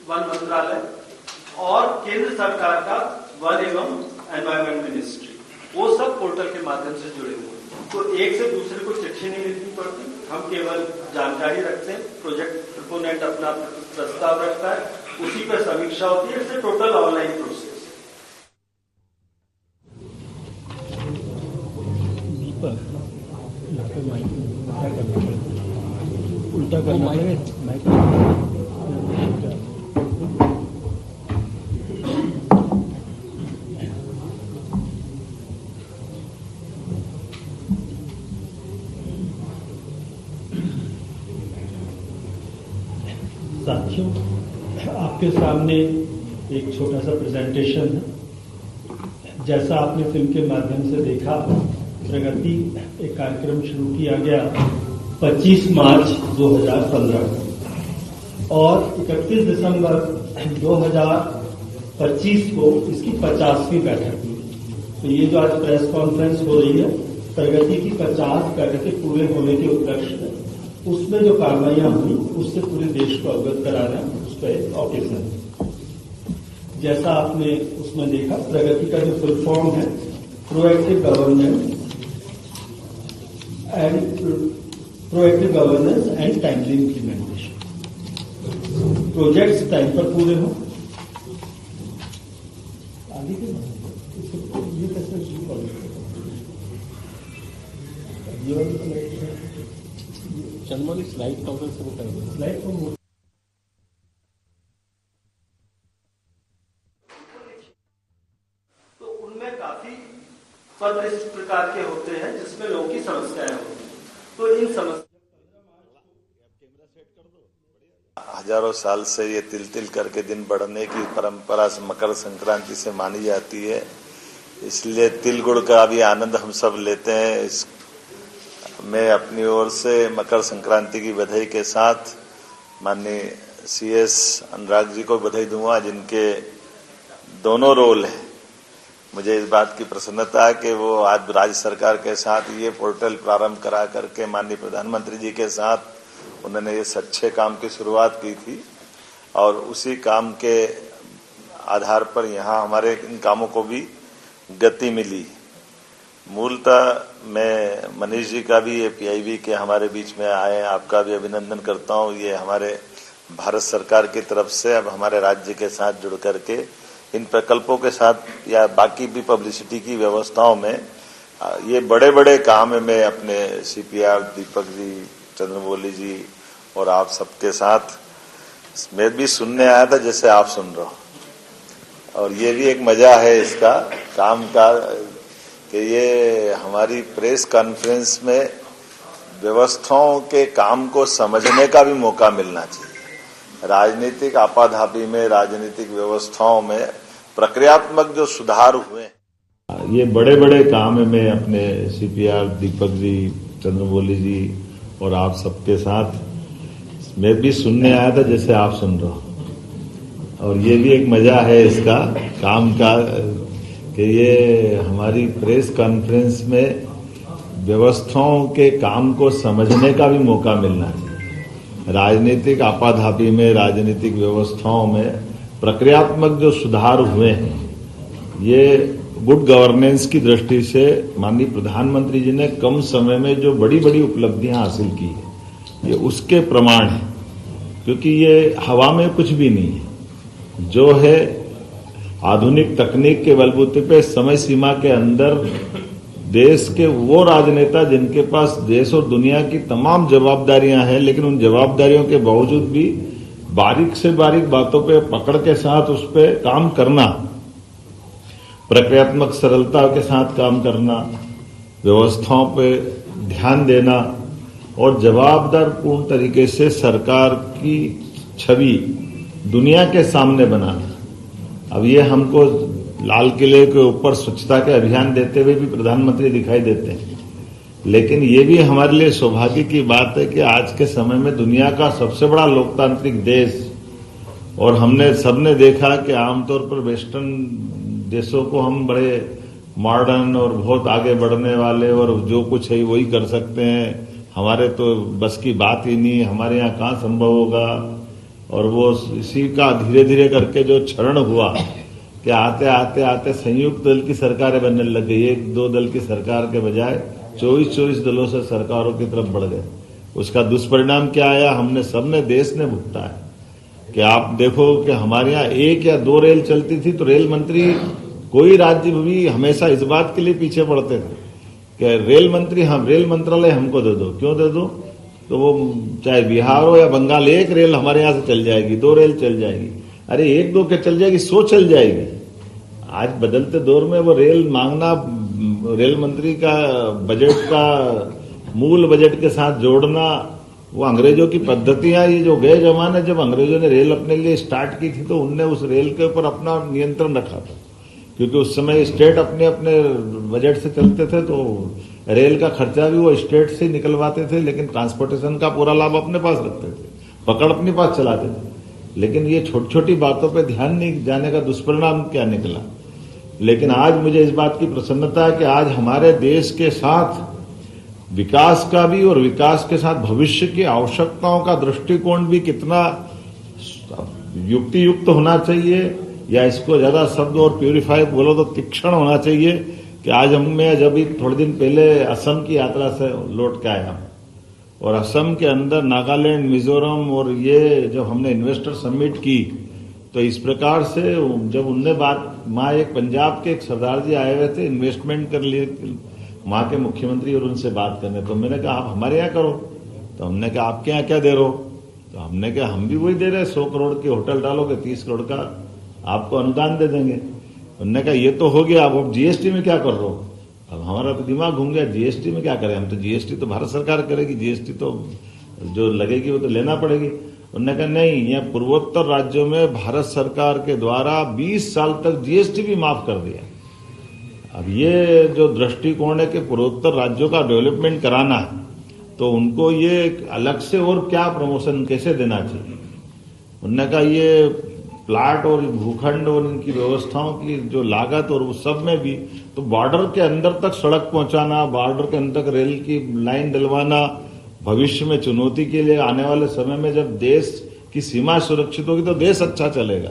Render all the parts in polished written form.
One मंत्रालय और केंद्र सरकार का वन एवं एनवायरमेंट मिनिस्ट्री, वो सब पोर्टल के माध्यम से जुड़े हुए हैं। तो एक से दूसरे को चिट्ठी नहीं लिखनी पड़ती, हम केवल जानकारी रखते हैं, प्रोजेक्ट प्रोपोनेंट अपना प्रस्ताव रखता है, उसी पर समीक्षा होती है। इससे टोटल ऑनलाइन प्रोसेस उल्टा करना साथियों, आपके सामने एक छोटा सा प्रेजेंटेशन है। जैसा आपने फिल्म के माध्यम से देखा, प्रगति एक कार्यक्रम शुरू किया गया 25 मार्च 2015 और 31 दिसंबर 2025 को इसकी 50वीं बैठक हुई। तो ये जो आज प्रेस कॉन्फ्रेंस हो रही है, प्रगति की 50 बैठकें पूरे होने के उपलक्ष्य में उसमें जो कार्रवाइयां हुई उससे पूरे देश को अवगत कराना उस पर एक ऑकेजन। जैसा आपने उसमें देखा, प्रगति का जो फुल फॉर्म है proactive governance and timely implementation. Projects time पर पूरे हो, आगे के ये कैसे चंद्रमौली स्लाइड काउंटर शुरू करेंगे। स्लाइड तो उनमें काफी पत्र इस प्रकार के होते हैं जिसमें लोगों की समस्याएं होती हैं। तो इन समस्या हजारों साल से ये तिल तिल करके दिन बढ़ने की परंपरा मकर संक्रांति से मानी जाती है, इसलिए तिल गुड़ का भी आनंद हम सब लेते हैं। इस मैं अपनी ओर से मकर संक्रांति की बधाई के साथ माननीय CS अनुराग जी को बधाई दूंगा, जिनके दोनों रोल हैं। मुझे इस बात की प्रसन्नता है कि वो आज राज्य सरकार के साथ ये पोर्टल प्रारंभ करा करके माननीय प्रधानमंत्री जी के साथ उन्होंने इस अच्छे काम की शुरुआत की थी और उसी काम के आधार पर यहाँ हमारे इन कामों को भी गति मिली। मूलतः मैं मनीष जी का भी, ये PIB के हमारे बीच में आए, आपका भी अभिनंदन करता हूँ। ये हमारे भारत सरकार की तरफ से अब हमारे राज्य के साथ जुड़ करके इन प्रकल्पों के साथ या बाकी भी पब्लिसिटी की व्यवस्थाओं में ये बड़े बड़े काम है। मैं अपने CPR दीपक जी, चंद्रमौली जी और आप सबके साथ मैं भी सुनने आया था जैसे आप सुन रहे हो, और ये भी एक मजा है इसका काम का कि ये हमारी प्रेस कॉन्फ्रेंस में व्यवस्थाओं के काम को समझने का भी मौका मिलना चाहिए। राजनीतिक आपाधापी में, राजनीतिक व्यवस्थाओं में प्रक्रियात्मक जो सुधार हुए, ये बड़े बड़े काम है। मैं अपने CPR दीपक जी, चंद्रमौली जी और आप सबके साथ मैं भी सुनने आया था जैसे आप सुन रहे हो, और ये भी एक मजा है इसका काम का कि ये हमारी प्रेस कॉन्फ्रेंस में व्यवस्थाओं के काम को समझने का भी मौका मिलना चाहिए। राजनीतिक आपाधापी में, राजनीतिक व्यवस्थाओं में प्रक्रियात्मक जो सुधार हुए हैं, ये गुड गवर्नेंस की दृष्टि से माननीय प्रधानमंत्री जी ने कम समय में जो बड़ी बड़ी उपलब्धियां हासिल की है, ये उसके प्रमाण है। क्योंकि ये हवा में कुछ भी नहीं है, जो है आधुनिक तकनीक के बलबूते पे समय सीमा के अंदर देश के वो राजनेता जिनके पास देश और दुनिया की तमाम जवाबदारियां हैं, लेकिन उन जवाबदारियों के बावजूद भी बारीक से बारीक बातों पे पकड़ के साथ उस पे काम करना, प्रक्रियात्मक सरलता के साथ काम करना, व्यवस्थाओं पे ध्यान देना और जवाबदार पूर्ण तरीके से सरकार की छवि दुनिया के सामने बनाना। अब ये हमको लाल किले के ऊपर स्वच्छता के अभियान देते हुए भी प्रधानमंत्री दिखाई देते हैं, लेकिन ये भी हमारे लिए सौभाग्य की बात है कि आज के समय में दुनिया का सबसे बड़ा लोकतांत्रिक देश, और हमने सबने देखा कि आमतौर पर वेस्टर्न देशों को हम बड़े मॉडर्न और बहुत आगे बढ़ने वाले और जो कुछ है वही कर सकते हैं, हमारे तो बस की बात ही नहीं, हमारे यहाँ कहाँ संभव होगा, और वो इसी का धीरे धीरे करके जो क्षरण हुआ कि आते आते आते संयुक्त दल की सरकारें बनने लग गई, एक दो दल की सरकार के बजाय 24 दलों से सरकारों की तरफ बढ़ गए। उसका दुष्परिणाम क्या आया, हमने सबने देश ने भुगता है कि आप देखो कि हमारे यहाँ 1 या 2 रेल चलती थी तो रेल मंत्री कोई राज्य भी हमेशा इस बात के लिए पीछे पड़ते थे कि रेल मंत्री हम रेल मंत्रालय हमको दे दो। क्यों दे दो? तो वो चाहे बिहार हो या बंगाल, 1 रेल हमारे यहाँ से चल जाएगी, 2 रेल चल जाएगी। अरे 1-2 के चल जाएगी, 100 चल जाएगी। आज बदलते दौर में वो रेल मांगना, रेल मंत्री का बजट का मूल बजट के साथ जोड़ना, वो अंग्रेजों की पद्धतियां, ये जो गए जमाने जब अंग्रेजों ने रेल अपने लिए स्टार्ट की थी तो उनने उस रेल के ऊपर अपना नियंत्रण रखा था, क्योंकि उस समय स्टेट अपने अपने बजट से चलते थे तो रेल का खर्चा भी वो स्टेट से निकलवाते थे, लेकिन ट्रांसपोर्टेशन का पूरा लाभ अपने पास रखते थे, पकड़ अपने पास चलाते थे। लेकिन ये छोटी छोटी बातों पे ध्यान नहीं जाने का दुष्परिणाम क्या निकला। लेकिन आज मुझे इस बात की प्रसन्नता है कि आज हमारे देश के साथ विकास का भी और विकास के साथ भविष्य की आवश्यकताओं का दृष्टिकोण भी कितना युक्ति युक्त होना चाहिए, या इसको ज्यादा शब्द और प्यूरिफाई बोलो तो तीक्ष्ण होना चाहिए कि आज मैं जब थोड़े दिन पहले असम की यात्रा से लौट के आया और असम के अंदर नागालैंड, मिजोरम और ये जब हमने इन्वेस्टर समिट की तो इस प्रकार से जब उनने बात, वहां एक पंजाब के एक सरदार जी आए हुए थे इन्वेस्टमेंट कर लिए वहां के मुख्यमंत्री और उनसे बात करने, तो मैंने कहा आप हमारे यहाँ करो। तो हमने कहा आपके यहाँ क्या दे रहे हो? तो हमने कहा हम भी वही दे रहे हैं, 100 करोड़ के होटल डालोगे 30 करोड़ का आपको अनुदान दे देंगे। उन्होंने कहा ये तो हो गया, अब जीएसटी में क्या कर रहे हो? अब हमारा तो दिमाग घूम गया, जीएसटी में क्या करें हम, तो जीएसटी तो भारत सरकार करेगी, जीएसटी तो जो लगेगी वो तो लेना पड़ेगी। उन्होंने कहा नहीं, यह पूर्वोत्तर राज्यों में भारत सरकार के द्वारा 20 साल तक जीएसटी भी माफ कर दिया। अब ये जो दृष्टिकोण है कि पूर्वोत्तर राज्यों का डेवलपमेंट कराना है तो उनको ये अलग से और क्या प्रमोशन कैसे देना चाहिए। उन्होंने कहा ये प्लाट और भूखंड और इनकी व्यवस्थाओं की जो लागत और उस सब में भी, तो बॉर्डर के अंदर तक सड़क पहुंचाना, बॉर्डर के अंदर तक रेल की लाइन डलवाना, भविष्य में चुनौती के लिए आने वाले समय में जब देश की सीमा सुरक्षित होगी तो देश अच्छा चलेगा।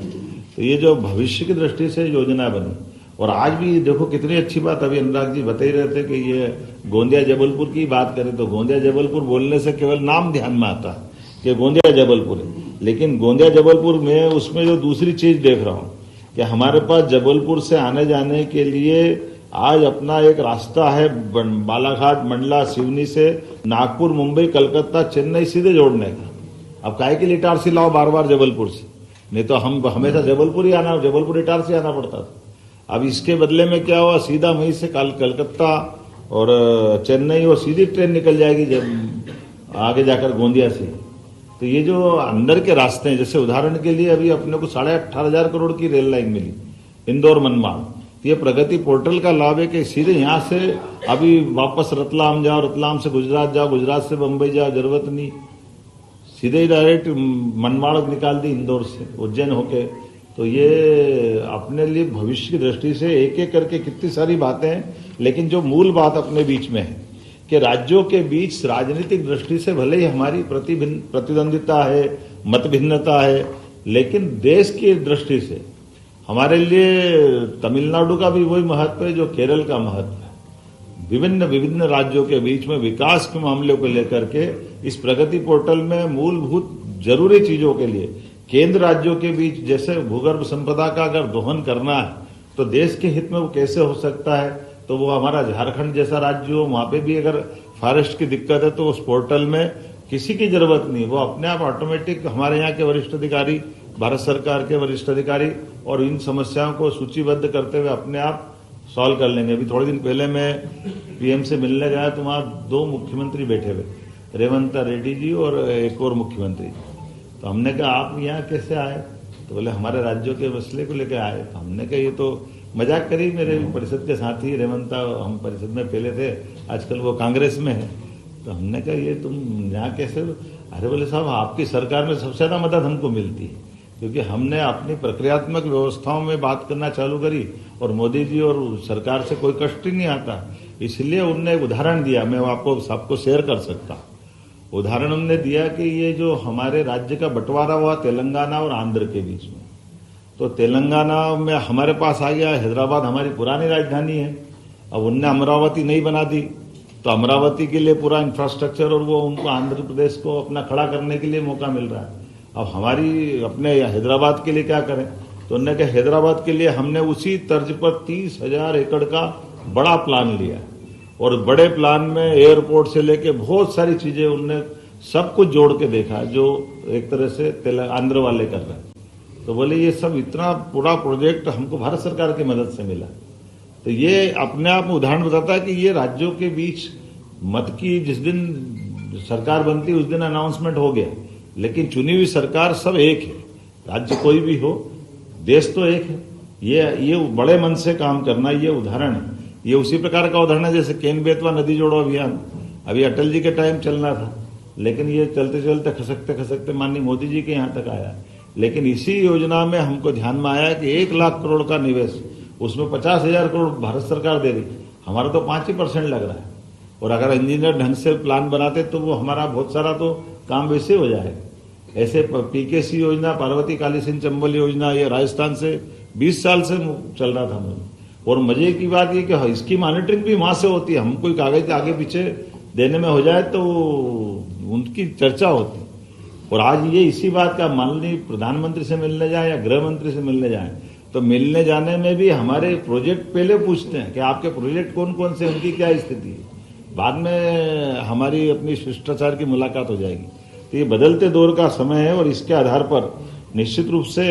तो ये जो भविष्य की दृष्टि से योजना बनी। और आज भी देखो कितनी अच्छी बात, अभी अनुराग जी बता ही रहे थे कि ये गोंदिया जबलपुर की बात करें तो गोंदिया जबलपुर बोलने से केवल नाम ध्यान में आता है कि गोंदिया जबलपुर है, लेकिन गोंदिया जबलपुर में उसमें जो दूसरी चीज देख रहा हूं कि हमारे पास जबलपुर से आने जाने के लिए आज अपना एक रास्ता है बालाघाट, मंडला, सिवनी से नागपुर, मुंबई, कलकत्ता, चेन्नई सीधे जोड़ने का। अब काहे के लिए इटारसी लाओ बार बार जबलपुर से, नहीं तो हम हमेशा जबलपुर ही आना, जबलपुर इटारसी आना पड़ता था। अब इसके बदले में क्या हुआ, सीधा वहीं से कलकत्ता और चेन्नई और सीधी ट्रेन निकल जाएगी जब आगे जाकर गोंदिया से। तो ये जो अंदर के रास्ते हैं, जैसे उदाहरण के लिए अभी अपने को 18,500 करोड़ की रेल लाइन मिली इंदौर मनमाड़, ये प्रगति पोर्टल का लाभ है कि सीधे यहाँ से अभी वापस रतलाम जाओ, रतलाम से गुजरात जाओ, गुजरात से बंबई जाओ, जरूरत नहीं, सीधे ही डायरेक्ट मनमाड़ निकाल दी इंदौर से, उज्जैन होके। तो ये अपने लिए भविष्य की दृष्टि से एक एक करके कितनी सारी बातें हैं, लेकिन जो मूल बात अपने बीच में है कि राज्यों के बीच राजनीतिक दृष्टि से भले ही हमारी प्रतिद्वंदिता है, मतभिन्नता है, लेकिन देश की दृष्टि से हमारे लिए तमिलनाडु का भी वही महत्व है जो केरल का महत्व है। विभिन्न राज्यों के बीच में विकास के मामलों को लेकर के इस प्रगति पोर्टल में मूलभूत जरूरी चीजों के लिए केंद्र राज्यों के बीच, जैसे भूगर्भ संपदा का अगर दोहन करना है तो देश के हित में वो कैसे हो सकता है, तो वो हमारा झारखंड जैसा राज्य हो, वहां पे भी अगर फॉरेस्ट की दिक्कत है तो उस पोर्टल में किसी की जरूरत नहीं, वो अपने आप ऑटोमेटिक हमारे यहाँ के वरिष्ठ अधिकारी, भारत सरकार के वरिष्ठ अधिकारी और इन समस्याओं को सूचीबद्ध करते हुए अपने आप सॉल्व कर लेंगे। अभी थोड़े दिन पहले मैं पीएम से मिलने गया तो वहां 2 मुख्यमंत्री बैठे हुए, रेवंत रेड्डी जी और एक और मुख्यमंत्री। तो हमने कहा आप यहाँ कैसे आए, तो बोले हमारे राज्यों के मसले को लेकर आए। तो हमने कहा ये तो मजाक करी, मेरे परिषद के साथी रेवंता, हम परिषद में पहले थे, आजकल वो कांग्रेस में है। तो हमने कहा ये तुम यहाँ कैसे, अरे बोले साहब आपकी सरकार में सबसे ज्यादा मदद हमको मिलती है, क्योंकि हमने अपनी प्रक्रियात्मक व्यवस्थाओं में बात करना चालू करी और मोदी जी और सरकार से कोई कष्ट ही नहीं आता। इसलिए उनने एक उदाहरण दिया, मैं आपको सबको शेयर कर सकता। उदाहरण हमने दिया कि ये जो हमारे राज्य का बंटवारा हुआ तेलंगाना और आंध्र के बीच में, तो तेलंगाना में हमारे पास आ गया, हैदराबाद हमारी पुरानी राजधानी है, अब उनने अमरावती नहीं बना दी, तो अमरावती के लिए पूरा इंफ्रास्ट्रक्चर और वो उनको आंध्र प्रदेश को अपना खड़ा करने के लिए मौका मिल रहा है। अब हमारी अपने हैदराबाद के लिए क्या करें, तो उन्होंने कहा हैदराबाद के लिए हमने उसी तर्ज पर 30,000 एकड़ का बड़ा प्लान लिया, और बड़े प्लान में एयरपोर्ट से लेके बहुत सारी चीजें उनने सब कुछ जोड़ के देखा, जो एक तरह से आंध्र वाले कर रहे हैं। तो बोले ये सब इतना पूरा प्रोजेक्ट हमको भारत सरकार की मदद से मिला। तो ये अपने आप में उदाहरण बताता है कि ये राज्यों के बीच मत की जिस दिन सरकार बनती उस दिन अनाउंसमेंट हो गया, लेकिन चुनी हुई सरकार सब एक है, राज्य कोई भी हो, देश तो एक है। ये बड़े मन से काम करना, ये उदाहरण है। ये उसी प्रकार का उदाहरण है जैसे केन बेतवा नदी जोड़ो अभियान, अभी अटल जी के टाइम चलना था, लेकिन ये चलते चलते खसकते खसकते माननीय मोदी जी के यहाँ तक आया। लेकिन इसी योजना में हमको ध्यान में आया कि 1 लाख करोड़ का निवेश, उसमें 50,000 करोड़ भारत सरकार दे रही, हमारा तो 5% लग रहा है। और अगर इंजीनियर ढंग से प्लान बनाते तो वो हमारा बहुत सारा तो काम वैसे हो जाएगा। ऐसे पीकेसी योजना, पार्वती काली सिंह चंबल योजना, ये राजस्थान से 20 साल से चल रहा था मुझे। और मजे की बात ये कि इसकी मॉनिटरिंग भी वहां से होती है, हम कोई कागज आगे पीछे देने में हो जाए तो उनकी चर्चा होती। और आज ये इसी बात का, माननीय प्रधानमंत्री से मिलने जाए या गृह मंत्री से मिलने जाए, तो मिलने जाने में भी हमारे प्रोजेक्ट पहले पूछते हैं कि आपके प्रोजेक्ट कौन कौन से, उनकी क्या स्थिति है, बाद में हमारी अपनी शिष्टाचार की मुलाकात हो जाएगी। तो ये बदलते दौर का समय है, और इसके आधार पर निश्चित रूप से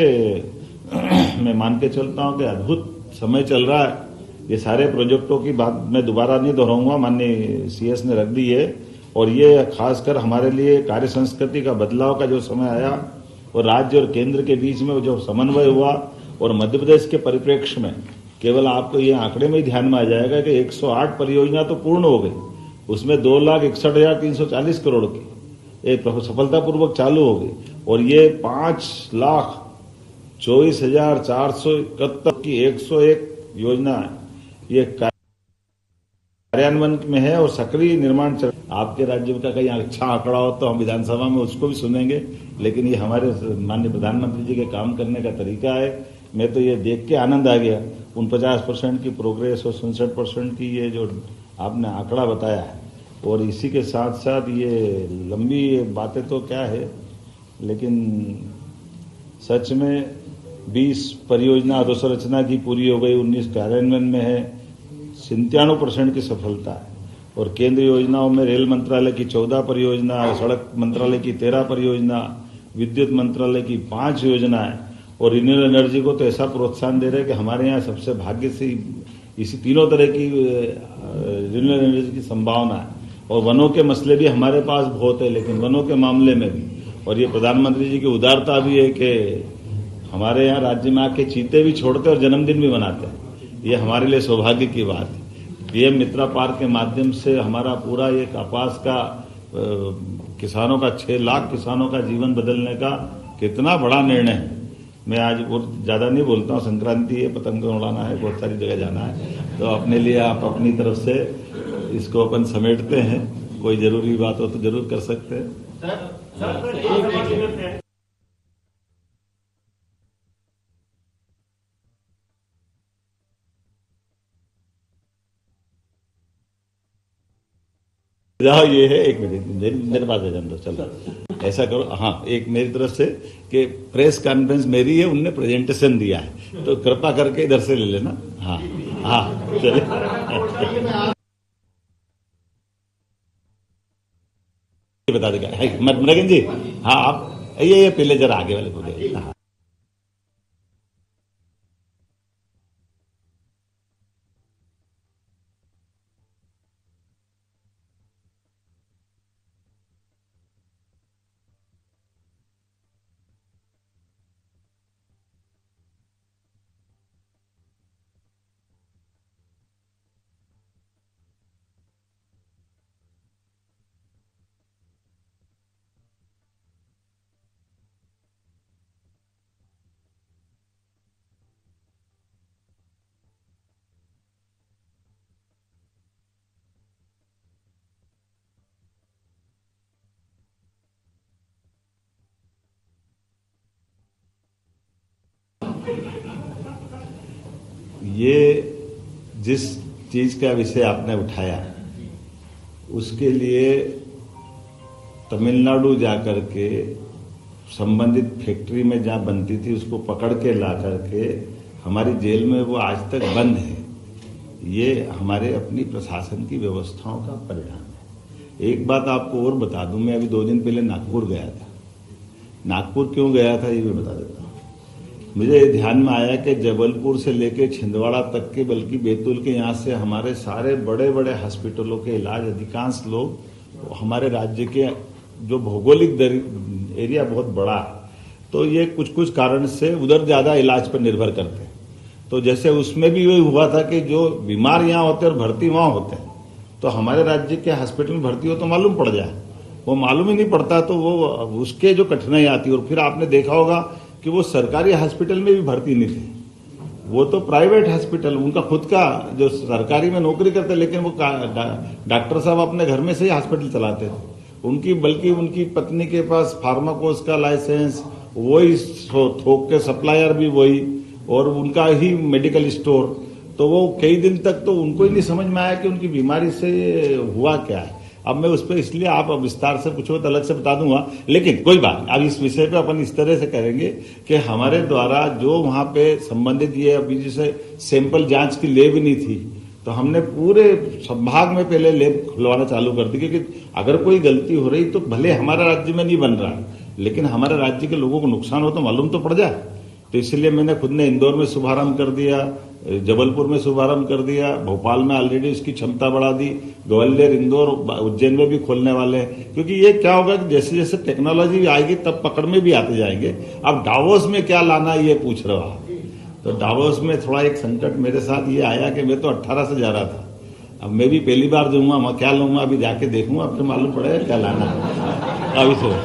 मैं मान के चलता हूं कि अद्भुत समय चल रहा है। ये सारे प्रोजेक्टों की बात मैं दोबारा नहीं दोहराऊंगा, माननीय सीएस ने रख दी है। और ये खासकर हमारे लिए कार्य संस्कृति का बदलाव का जो समय आया, और राज्य और केंद्र के बीच में जो समन्वय हुआ, और मध्य प्रदेश के परिप्रेक्ष्य में केवल आपको ये आंकड़े में ही ध्यान में आ जाएगा कि 108 परियोजना तो पूर्ण हो गई, उसमें 2,61,340 करोड़ की एक सफलतापूर्वक चालू हो गई, और ये 5,24,471 की 101 योजना ये कार्यान्वयन में है और सक्रिय निर्माण चल। आपके राज्य का कहीं अच्छा आंकड़ा हो तो हम विधानसभा में उसको भी सुनेंगे, लेकिन ये हमारे माननीय प्रधानमंत्री जी के काम करने का तरीका है। मैं तो ये देख के आनंद आ गया, 49% की प्रोग्रेस और 67% की ये जो आपने आंकड़ा बताया है। और इसी के साथ साथ ये लंबी बातें तो क्या है, लेकिन सच में 20 परियोजना अधोसंरचना की पूरी हो गई, 19 कार्यान्वयन में है, 97% की सफलता है। और केंद्रीय योजनाओं में रेल मंत्रालय की 14 परियोजना, सड़क मंत्रालय की 13 परियोजना, विद्युत मंत्रालय की 5 योजनाएं, और रिन्यूएबल एनर्जी को तो ऐसा प्रोत्साहन दे रहे हैं कि हमारे यहाँ सबसे भाग्य से इसी तीनों तरह की रिन्यूएबल एनर्जी की संभावना है। और वनों के मसले भी हमारे पास बहुत है, लेकिन वनों के मामले में भी, और ये प्रधानमंत्री जी की उदारता भी है कि हमारे यहाँ राज्य में आके चीते भी छोड़ते और जन्मदिन भी मनाते हैं। ये हमारे लिए सौभाग्य की बात है। पीएम मित्रा पार्क के माध्यम से हमारा पूरा ये कपास का किसानों का 6 लाख किसानों का जीवन बदलने का कितना बड़ा निर्णय है। मैं आज बहुत ज्यादा नहीं बोलता हूँ, संक्रांति है, पतंग उड़ाना है, बहुत सारी जगह जाना है, तो अपने लिए आप अपनी तरफ से इसको अपन समेटते हैं। कोई जरूरी बात हो तो जरूर कर सकते हैं। ये है, एक मिनट मेरे पास आ जाना, चलो ऐसा करो, हाँ, एक मेरी तरफ से कि प्रेस कॉन्फ्रेंस मेरी है, उनने प्रेजेंटेशन दिया है, तो कृपा करके इधर से ले लेना। हाँ हाँ, चलिए बता देगा मदन जी। हाँ, आप ये पहले जरा आगे वाले को दे। हाँ। ये जिस चीज का विषय आपने उठाया उसके लिए तमिलनाडु जाकर के संबंधित फैक्ट्री में जहां बनती थी उसको पकड़ के ला करके हमारी जेल में वो आज तक बंद है। ये हमारे अपनी प्रशासन की व्यवस्थाओं का परिणाम है। एक बात आपको और बता दूं, मैं अभी 2 दिन पहले नागपुर गया था। नागपुर क्यों गया था ये भी बता देता हूं। मुझे ध्यान में आया कि जबलपुर से लेकर छिंदवाड़ा तक के, बल्कि बैतूल के यहाँ से हमारे सारे बड़े बड़े हॉस्पिटलों के इलाज अधिकांश लोग हमारे राज्य के, जो भौगोलिक एरिया बहुत बड़ा है तो ये कुछ कुछ कारण से उधर ज्यादा इलाज पर निर्भर करते हैं। तो जैसे उसमें भी वही हुआ था कि जो बीमार यहाँ होते हैं और भर्ती वहां होते हैं, तो हमारे राज्य के हॉस्पिटल में भर्ती हो तो मालूम पड़ जाए, वो मालूम ही नहीं पड़ता तो वो उसके जो कठिनाई आती है। और फिर आपने देखा होगा कि वो सरकारी हॉस्पिटल में भी भर्ती नहीं थे, वो तो प्राइवेट हॉस्पिटल, उनका खुद का जो सरकारी में नौकरी करते, लेकिन वो डॉक्टर साहब अपने घर में से ही हॉस्पिटल चलाते थे। उनकी बल्कि उनकी पत्नी के पास फार्माकोस का लाइसेंस, वही थोक के सप्लायर भी वही, और उनका ही मेडिकल स्टोर। तो वो कई दिन तक तो उनको ही नहीं समझ में आया कि उनकी बीमारी से हुआ क्या है। अब मैं उस पर इसलिए आप विस्तार से पूछो तो अलग से बता दूंगा, लेकिन कोई बात, अब इस विषय पे अपन इस तरह से करेंगे कि हमारे द्वारा जो वहां पे संबंधित, ये अभी जैसे सैंपल जांच की लेब नहीं थी तो हमने पूरे संभाग में पहले लेब खुलवाना चालू कर दी, क्योंकि अगर कोई गलती हो रही तो भले हमारा राज्य में नहीं बन रहा लेकिन हमारे राज्य के लोगों को नुकसान हो तो मालूम तो पड़ जाए। तो इसलिए मैंने खुद ने इंदौर में शुभारंभ कर दिया, जबलपुर में शुभारंभ कर दिया, भोपाल में ऑलरेडी इसकी क्षमता बढ़ा दी, ग्वालियर, इंदौर, उज्जैन में भी खोलने वाले हैं। क्योंकि ये क्या होगा कि जैसे जैसे टेक्नोलॉजी आएगी तब पकड़ में भी आते जाएंगे। अब डावोस में क्या लाना ये पूछ रहा है, तो डावोस में थोड़ा एक संकट मेरे साथ ये आया कि मैं तो 18 से जा रहा था, अब मैं भी पहली बार जाऊंगा, मैं क्या लूंगा अभी जाके देखूंगा, फिर मालूम पड़ेगा क्या लाना है। अभी तो